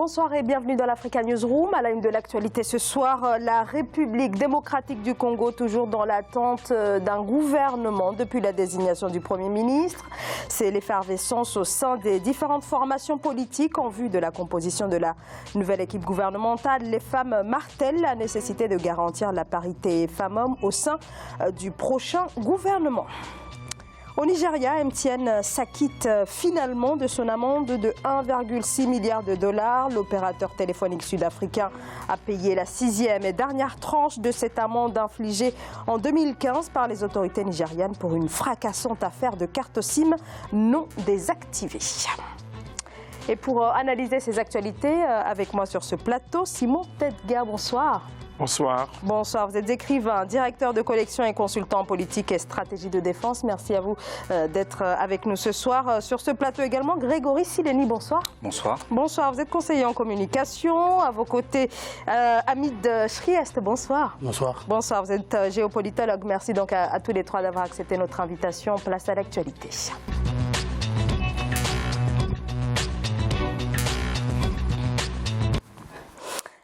Bonsoir et bienvenue dans l'Africa Newsroom. À la une de l'actualité ce soir, la République démocratique du Congo, toujours dans l'attente d'un gouvernement depuis la désignation du Premier ministre. C'est l'effervescence au sein des différentes formations politiques en vue de la composition de la nouvelle équipe gouvernementale. Les femmes martèlent la nécessité de garantir la parité femmes-hommes au sein du prochain gouvernement. Au Nigeria, MTN s'acquitte finalement de son amende de 1,6 milliard de dollars. L'opérateur téléphonique sud-africain a payé la 6e et dernière tranche de cette amende infligée en 2015 par les autorités nigérianes pour une fracassante affaire de cartes SIM non désactivées. Et pour analyser ces actualités, avec moi sur ce plateau, Simon Tedga, bonsoir. Bonsoir. Bonsoir, vous êtes écrivain, directeur de collection et consultant en politique et stratégie de défense. Merci à vous d'être avec nous ce soir. Sur ce plateau également, Grégory Sileni, bonsoir. Bonsoir. Bonsoir, vous êtes conseiller en communication. À vos côtés, Hamid Chriest, bonsoir. Bonsoir. Bonsoir, vous êtes géopolitologue. Merci donc à tous les trois d'avoir accepté notre invitation. Place à l'actualité.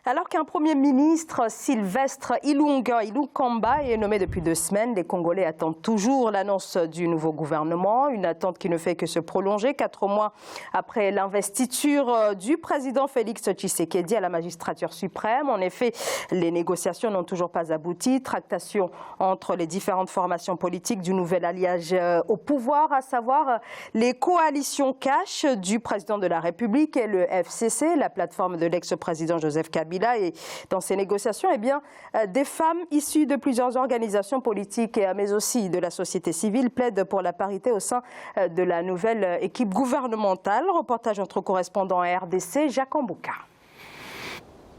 Alors qu'un Premier ministre, Sylvestre Ilunga est nommé depuis 2 semaines, les Congolais attendent toujours l'annonce du nouveau gouvernement. Une attente qui ne fait que se prolonger 4 mois après l'investiture du président Félix Tshisekedi à la magistrature suprême. En effet, les négociations n'ont toujours pas abouti. Tractation entre les différentes formations politiques du nouvel alliage au pouvoir, à savoir les coalitions cash du président de la République et le FCC, la plateforme de l'ex-président Joseph Kabila. Et dans ces négociations, des femmes issues de plusieurs organisations politiques, mais aussi de la société civile, plaident pour la parité au sein de la nouvelle équipe gouvernementale. Reportage entre correspondants à RDC, Jacques Ambouka.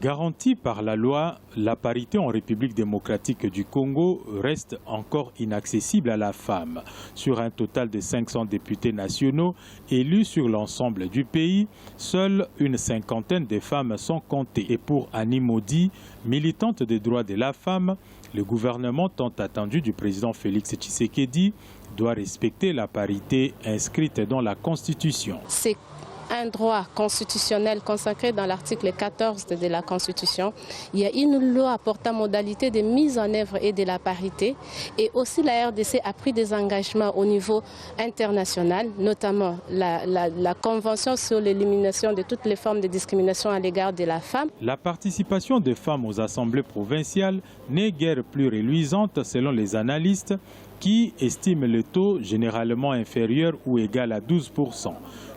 Garantie par la loi, la parité en République démocratique du Congo reste encore inaccessible à la femme. Sur un total de 500 députés nationaux élus sur l'ensemble du pays, seule une 50aine de femmes sont comptées. Et pour Annie Maudit, militante des droits de la femme, le gouvernement tant attendu du président Félix Tshisekedi doit respecter la parité inscrite dans la Constitution. C'est un droit constitutionnel consacré dans l'article 14 de la Constitution. Il y a une loi portant modalité de mise en œuvre et de la parité. Et aussi la RDC a pris des engagements au niveau international, notamment la Convention sur l'élimination de toutes les formes de discrimination à l'égard de la femme. La participation des femmes aux assemblées provinciales n'est guère plus reluisante selon les analystes qui estiment le taux généralement inférieur ou égal à 12%.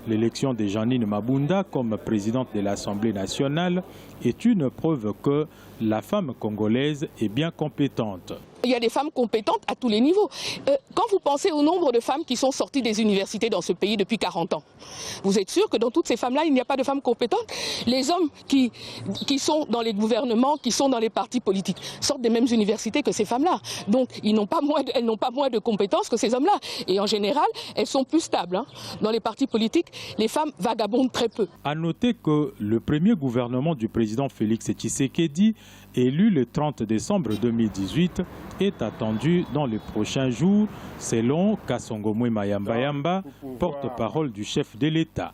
L'élection de Jeanine Mabunda comme présidente de l'Assemblée nationale est une preuve que la femme congolaise est bien compétente. Il y a des femmes compétentes à tous les niveaux. Quand vous pensez au nombre de femmes qui sont sorties des universités dans ce pays depuis 40 ans, vous êtes sûr que dans toutes ces femmes-là, il n'y a pas de femmes compétentes? Les hommes qui sont dans les gouvernements, qui sont dans les partis politiques, sortent des mêmes universités que ces femmes-là. Donc, elles n'ont pas moins de compétences que ces hommes-là. Et en général, elles sont plus stables. Dans les partis politiques, les femmes vagabondent très peu. À noter que le premier gouvernement du président Félix Tshisekedi, élu le 30 décembre 2018, est attendu dans les prochains jours, selon Kasongomwe Mayamba, porte-parole du chef de l'État.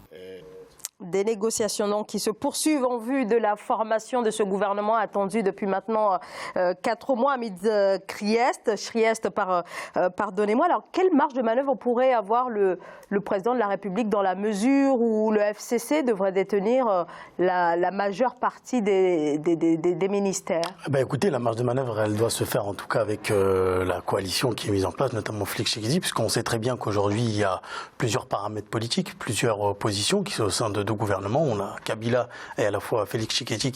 Des négociations donc qui se poursuivent en vue de la formation de ce gouvernement attendu depuis maintenant 4 mois. Hamid Chriest, pardonnez-moi. Alors, quelle marge de manœuvre pourrait avoir le président de la République dans la mesure où le FCC devrait détenir la majeure partie des ministères? Écoutez, la marge de manœuvre, elle doit se faire en tout cas avec la coalition qui est mise en place, notamment Félix Tshisekedi, puisqu'on sait très bien qu'aujourd'hui, il y a plusieurs paramètres politiques, plusieurs positions qui sont au sein de 2 gouvernements. On a Kabila et à la fois Félix Tshisekedi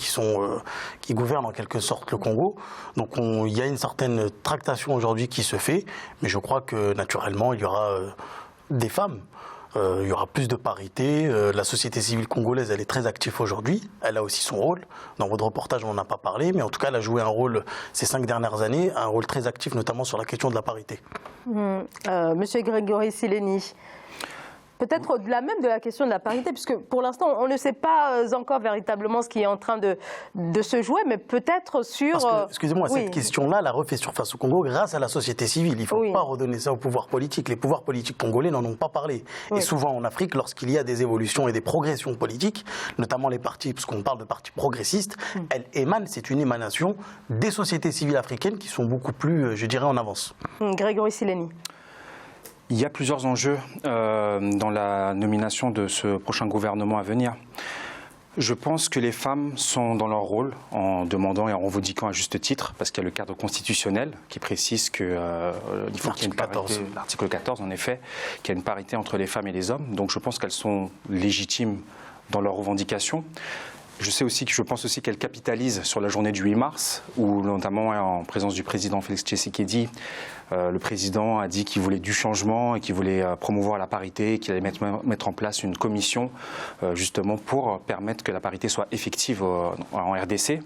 qui gouvernent en quelque sorte le Congo. Donc il y a une certaine tractation aujourd'hui qui se fait, mais je crois que naturellement il y aura des femmes. Il y aura plus de parité. La société civile congolaise, elle est très active aujourd'hui. Elle a aussi son rôle. Dans votre reportage, on n'en a pas parlé, mais en tout cas, elle a joué un rôle ces 5 dernières années, un rôle très actif, notamment sur la question de la parité. Monsieur Grégory Sileni. Peut-être au-delà même de la question de la parité, puisque pour l'instant, on ne sait pas encore véritablement ce qui est en train de se jouer, mais peut-être sur... Excusez-moi, cette question-là, la refait surface au Congo grâce à la société civile. Il ne faut pas redonner ça au pouvoir politique. Les pouvoirs politiques congolais n'en ont pas parlé. Et souvent en Afrique, lorsqu'il y a des évolutions et des progressions politiques, notamment les partis, parce qu'on parle de partis progressistes, elles émanent, c'est une émanation des sociétés civiles africaines qui sont beaucoup plus, je dirais, en avance. Grégory Sileni. Il y a plusieurs enjeux dans la nomination de ce prochain gouvernement à venir. Je pense que les femmes sont dans leur rôle en demandant et en revendiquant à juste titre, parce qu'il y a le cadre constitutionnel qui précise qu'il faut qu'il y ait une parité, l'article 14 en effet, qu'il y a une parité entre les femmes et les hommes. Donc je pense qu'elles sont légitimes dans leurs revendications. Je pense aussi qu'elle capitalise sur la journée du 8 mars, où notamment en présence du président Félix Tshisekedi, le président a dit qu'il voulait du changement et qu'il voulait promouvoir la parité, qu'il allait mettre en place une commission justement pour permettre que la parité soit effective en RDC.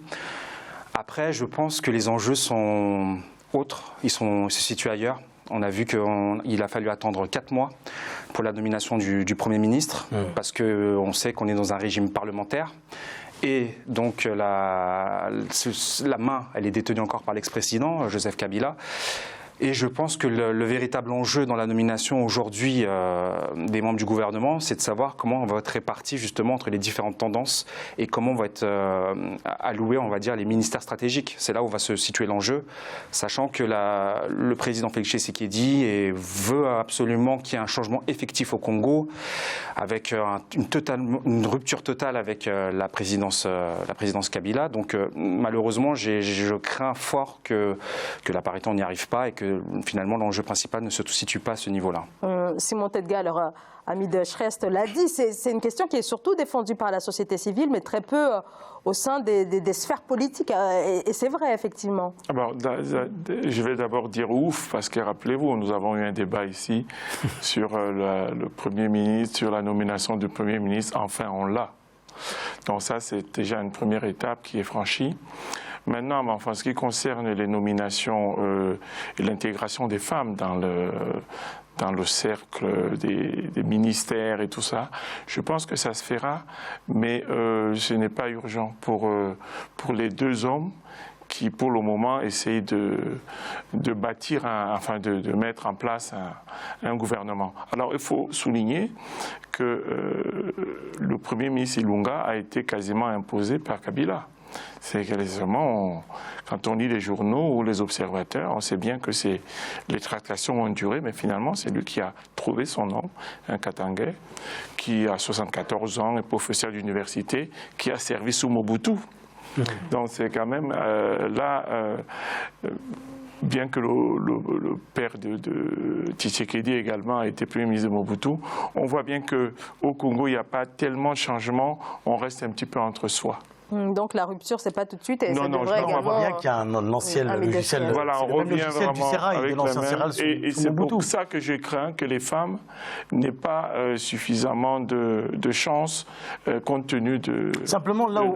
Après, je pense que les enjeux sont autres, ils se situent ailleurs. On a vu qu'il a fallu attendre 4 mois pour la nomination du Premier ministre, parce qu'on sait qu'on est dans un régime parlementaire. Et donc la main, elle est détenue encore par l'ex-président, Joseph Kabila. Et je pense que le véritable enjeu dans la nomination aujourd'hui des membres du gouvernement, c'est de savoir comment on va être réparti justement entre les différentes tendances et comment va être alloué, on va dire, les ministères stratégiques. C'est là où va se situer l'enjeu, sachant que le président Félix Tshisekedi veut absolument qu'il y ait un changement effectif au Congo, avec une rupture totale avec la présidence Kabila. Donc malheureusement, je crains fort que la parité, on n'y arrive pas et que finalement l'enjeu principal ne se situe pas à ce niveau-là. Simon Tedga, leur ami de Schrest, l'a dit, c'est une question qui est surtout défendue par la société civile, mais très peu au sein des sphères politiques. Et c'est vrai, effectivement. Alors, je vais d'abord dire ouf, parce que rappelez-vous, nous avons eu un débat ici sur le Premier ministre, sur la nomination du Premier ministre. Enfin, on l'a. Donc ça, c'est déjà une première étape qui est franchie. Maintenant, en ce qui concerne les nominations et l'intégration des femmes dans le cercle des ministères et tout ça, je pense que ça se fera, mais ce n'est pas urgent pour les 2 hommes qui, pour le moment, essayent de bâtir, de mettre en place un gouvernement. Alors, il faut souligner que le Premier ministre Ilunga a été quasiment imposé par Kabila. C'est que quand on lit les journaux ou les observateurs, on sait bien que les tractations ont duré, mais finalement, c'est lui qui a trouvé son homme, un Katangais, qui a 74 ans, est professeur d'université, qui a servi sous Mobutu. Donc c'est quand même bien que le père de Tshisekedi également a été Premier ministre de Mobutu, on voit bien qu'au Congo, il n'y a pas tellement de changements, on reste un petit peu entre soi. Donc la rupture, c'est pas tout de suite. Et on voit bien qu'il y a un ancien logiciel. Voilà, on revient vraiment du Sérail, avec l'ancien Sérail et c'est pour ça que je crains que les femmes n'aient pas suffisamment de chance compte tenu de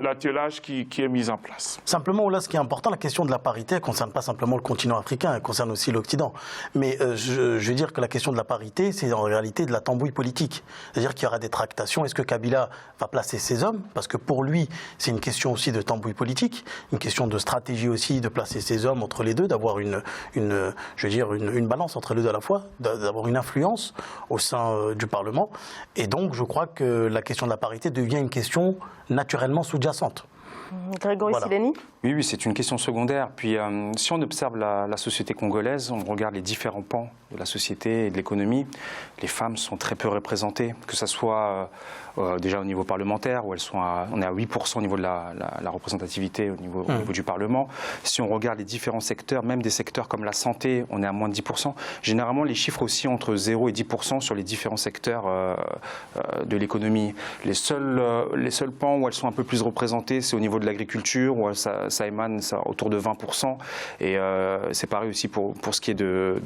l'attelage qui est mis en place. Simplement, là, ce qui est important, la question de la parité ne concerne pas simplement le continent africain, elle concerne aussi l'Occident. Mais je veux dire que la question de la parité, c'est en réalité de la tambouille politique. C'est-à-dire qu'il y aura des tractations. Est-ce que Kabila va placer ses hommes? Parce que pour lui, c'est une question aussi de tambouille politique, une question de stratégie aussi, de placer ses hommes entre les deux, d'avoir une balance entre les deux à la fois, d'avoir une influence au sein du Parlement. Et donc, je crois que la question de la parité devient une question naturellement sous-jacente. Grégory Sileni ? Oui, c'est une question secondaire. Puis, si on observe la société congolaise, on regarde les différents pans de la société et de l'économie, les femmes sont très peu représentées, que ce soit déjà au niveau parlementaire, où on est à 8% au niveau de la représentativité au niveau du Parlement. Si on regarde les différents secteurs, même des secteurs comme la santé, on est à moins de 10%. Généralement, les chiffres aussi entre 0 et 10% sur les différents secteurs de l'économie. Les seuls pans où elles sont un peu plus représentées, c'est au niveau de l'agriculture, où ça émane autour de 20%. Et c'est pareil aussi pour ce qui est de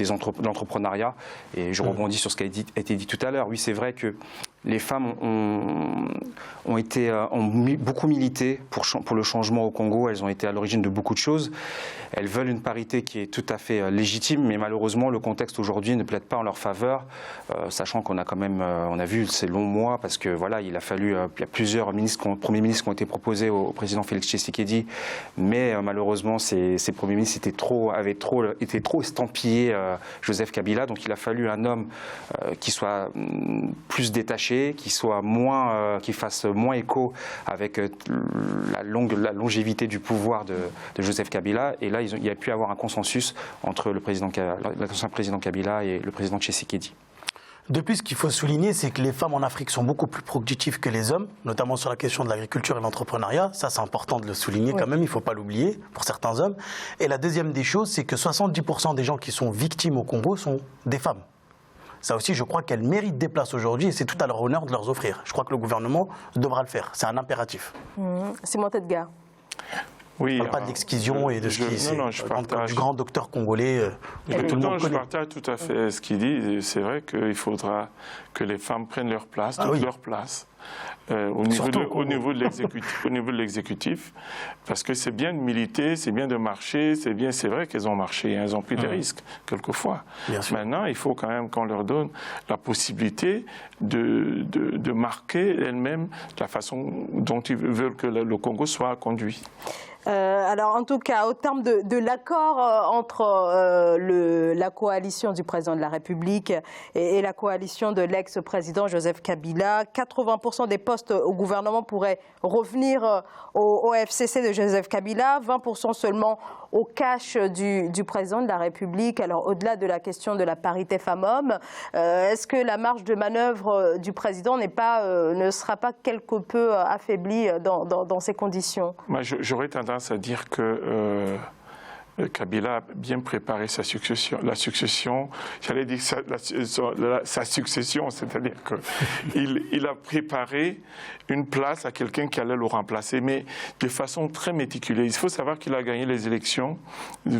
l'entrepreneuriat. Et je rebondis sur ce qui a été dit tout à l'heure. Oui, c'est vrai que Les femmes ont beaucoup milité pour le changement au Congo. Elles ont été à l'origine de beaucoup de choses. Elles veulent une parité qui est tout à fait légitime, mais malheureusement, le contexte aujourd'hui ne plaide pas en leur faveur, sachant qu'on a quand même, on a vu ces longs mois, parce que voilà, il y a plusieurs premiers ministres qui ont été proposés au président Félix Tshisekedi, mais malheureusement, ces premiers ministres avaient trop estampillés Joseph Kabila, donc il a fallu un homme qui soit plus détaché, qui fasse moins écho avec la longévité du pouvoir de Joseph Kabila. Et là, il y a pu avoir un consensus entre l'ancien président Kabila et le président Tshisekedi. De plus, ce qu'il faut souligner, c'est que les femmes en Afrique sont beaucoup plus productives que les hommes, notamment sur la question de l'agriculture et l'entrepreneuriat. Ça, c'est important de le souligner quand même, il ne faut pas l'oublier pour certains hommes. Et la deuxième des choses, c'est que 70% des gens qui sont victimes au Congo sont des femmes. Ça aussi, je crois qu'elles méritent des places aujourd'hui et c'est tout à leur honneur de leur offrir. Je crois que le gouvernement devra le faire. C'est un impératif. Simon Tedgar. Oui, je ne parle pas de l'excision et de ce qui est du grand docteur congolais. Je partage tout à fait ce qu'il dit. C'est vrai qu'il faudra que les femmes prennent leur place, leur place. Au niveau de l'exécutif, parce que c'est bien de militer, c'est bien de marcher, c'est vrai qu'elles ont marché, elles ont pris des risques quelquefois. Maintenant, il faut quand même qu'on leur donne la possibilité de marquer elles-mêmes la façon dont ils veulent que le Congo soit conduit. Alors en tout cas, au terme de l'accord entre la coalition du président de la République et la coalition de l'ex-président Joseph Kabila, 80% des postes au gouvernement pourraient revenir au FCC de Joseph Kabila, 20% seulement au cash du président de la République. Alors au-delà de la question de la parité femmes-hommes, est-ce que la marge de manœuvre du président ne sera pas quelque peu affaiblie dans ces conditions? Moi, j'aurais tendance à dire que Kabila a bien préparé sa succession. La succession, j'allais dire sa succession, c'est-à-dire qu'il a préparé une place à quelqu'un qui allait le remplacer, mais de façon très méticuleuse. Il faut savoir qu'il a gagné les élections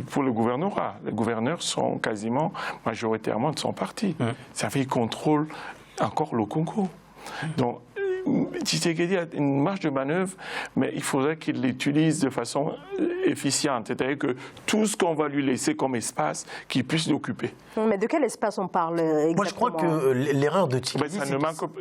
pour le gouvernorat. Les gouverneurs sont quasiment majoritairement de son parti. Ça fait qu'il contrôle encore le Congo. Donc, Tshisekedi a une marge de manœuvre, mais il faudrait qu'il l'utilise de façon efficiente. C'est-à-dire que tout ce qu'on va lui laisser comme espace, qu'il puisse l'occuper. Mais de quel espace on parle exactement? Moi, je crois que l'erreur de Tshisekedi...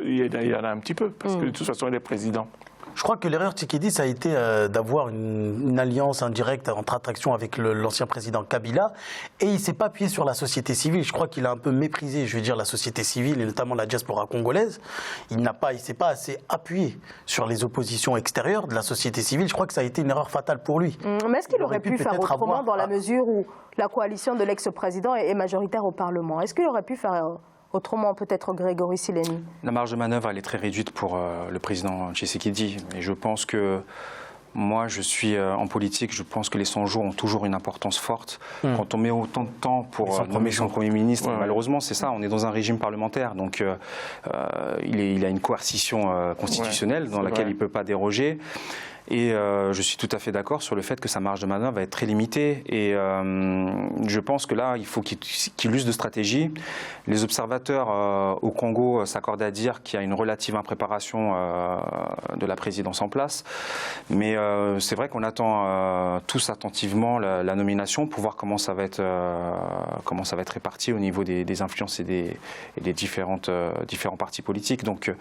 Il y en a un petit peu, parce que de toute façon, il est président. Je crois que l'erreur de Tshisekedi, ça a été d'avoir une alliance indirecte entre attraction avec l'ancien président Kabila, et il ne s'est pas appuyé sur la société civile. Je crois qu'il a un peu méprisé, la société civile, et notamment la diaspora congolaise. Il ne s'est pas assez appuyé sur les oppositions extérieures de la société civile. Je crois que ça a été une erreur fatale pour lui. Mais est-ce qu'il aurait pu faire autrement dans la mesure où la coalition de l'ex-président est majoritaire au Parlement? Est-ce qu'il aurait pu faire... autrement, peut-être Grégory Sileni? La marge de manœuvre, elle est très réduite pour le président Tshisekedi. Et je pense que moi, je suis en politique, je pense que les 100 jours ont toujours une importance forte. Quand on met autant de temps pour nommer son Premier ministre, malheureusement, c'est ça, on est dans un régime parlementaire. Donc, il a une coercition constitutionnelle dans laquelle il ne peut pas déroger. Et je suis tout à fait d'accord sur le fait que sa marge de manœuvre va être très limitée. Et je pense que là, il faut qu'il use de stratégie. Les observateurs au Congo s'accordent à dire qu'il y a une relative impréparation de la présidence en place. Mais c'est vrai qu'on attend tous attentivement la nomination pour voir comment ça va être réparti au niveau des influences et des différents partis politiques. Donc,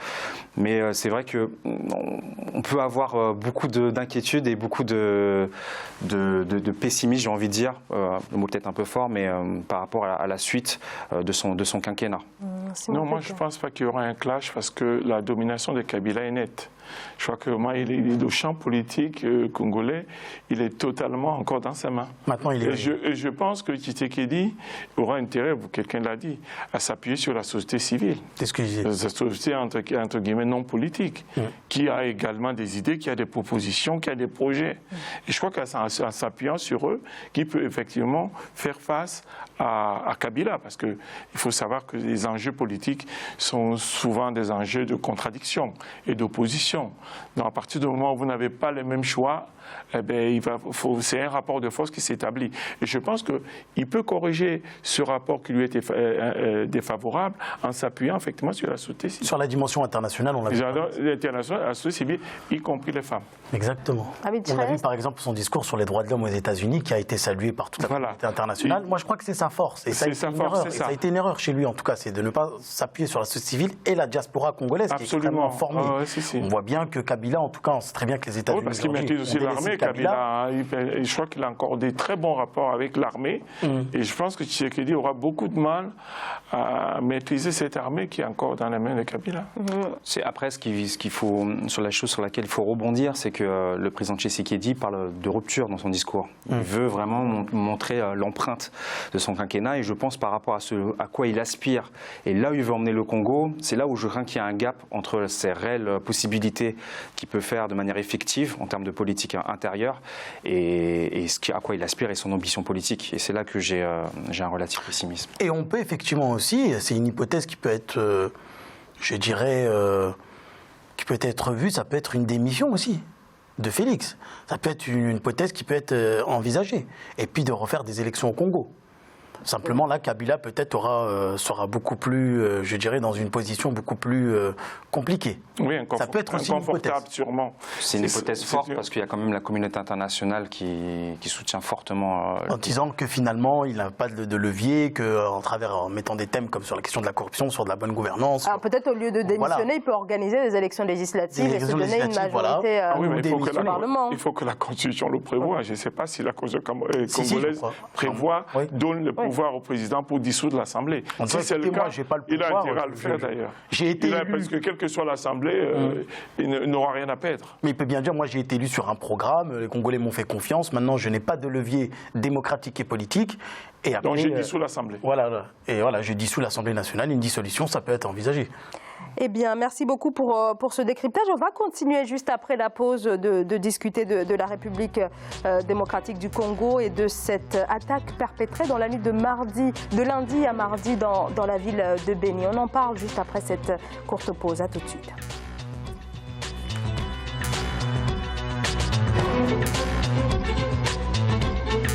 mais c'est vrai qu'on peut avoir beaucoup d'inquiétude et beaucoup de pessimisme, j'ai envie de dire, le mot peut-être un peu fort, mais par rapport à la suite de son quinquennat. Non, moi je ne pense pas qu'il y aura un clash parce que la domination de Kabila est nette. Je crois que moi, le champ politique congolais, il est totalement encore dans ses mains. Maintenant, il est... je pense que Tshisekedi aura intérêt, quelqu'un l'a dit, à s'appuyer sur la société civile. C'est ce que je dis. La société entre guillemets non politique, qui a également des idées, qui a des propositions, qui a des projets. Et je crois qu'en s'appuyant sur eux, qui peut effectivement faire face à Kabila, parce qu'il faut savoir que les enjeux politiques sont souvent des enjeux de contradiction et d'opposition. Donc à partir du moment où vous n'avez pas les mêmes choix, eh bien, c'est un rapport de force qui s'établit. Et je pense qu'il peut corriger ce rapport qui lui était défavorable en s'appuyant effectivement sur la société civile. Sur la dimension internationale, on l'a vu. L'international, la société civile, y compris les femmes. Exactement. On a vu par exemple son discours sur les droits de l'homme aux États-Unis qui a été salué par toute la communauté internationale. Moi je crois que c'est sa force. Et ça a été une erreur chez lui en tout cas, c'est de ne pas s'appuyer sur la société civile et la diaspora congolaise qui est extrêmement formée. On voit bien que Kabila, en tout cas, on sait très bien que les États-Unis. Oui, parce qu'il maîtrise aussi l'armée, Kabila. Je crois qu'il a encore des très bons rapports avec l'armée. Et je pense que Tshisekedi aura beaucoup de mal à maîtriser cette armée qui est encore dans les mains de Kabila. Après, ce qu'il faut, sur la chose sur laquelle il faut rebondir, c'est que le président Tshisekedi parle de rupture dans son discours. Il veut vraiment montrer l'empreinte de son quinquennat et je pense par rapport à quoi il aspire et là où il veut emmener le Congo, c'est là où je crains qu'il y a un gap entre ses réelles possibilités qu'il peut faire de manière effective en termes de politique intérieure et à quoi il aspire et son ambition politique. Et c'est là que j'ai un relatif pessimisme. Et on peut effectivement aussi, c'est une hypothèse qui peut être, je dirais, qui peut être vue, ça peut être une démission aussi de Félix. Ça peut être une hypothèse qui peut être envisagée. Et puis de refaire des élections au Congo. Simplement, là, Kabila peut-être sera beaucoup plus, je dirais, dans une position beaucoup plus compliquée. Oui, ça peut être aussi une hypothèse. Sûrement. C'est une hypothèse forte parce qu'il y a quand même la communauté internationale qui soutient fortement. En disant que finalement, il n'a pas de levier, en mettant des thèmes comme sur la question de la corruption, sur de la bonne gouvernance. Alors peut-être au lieu de démissionner, il peut organiser des élections législatives et se donner une majorité au Parlement. Il faut que la Constitution le prévoie. Je ne sais pas si la Constitution congolaise prévoit, donne le pouvoir au président pour dissoudre l'Assemblée. Si c'est le cas, il a intérêt à le faire d'ailleurs. Parce que quelle que soit l'Assemblée, il n'aura rien à perdre. Mais il peut bien dire, moi j'ai été élu sur un programme, les Congolais m'ont fait confiance, maintenant je n'ai pas de levier démocratique et politique. Et après, donc j'ai dissous l'Assemblée. Voilà, et voilà, j'ai dissous l'Assemblée nationale, une dissolution, ça peut être envisagé. Eh bien, merci beaucoup pour ce décryptage. On va continuer juste après la pause de discuter de la République démocratique du Congo et de cette attaque perpétrée dans la nuit de lundi à mardi dans la ville de Béni. On en parle juste après cette courte pause. À tout de suite.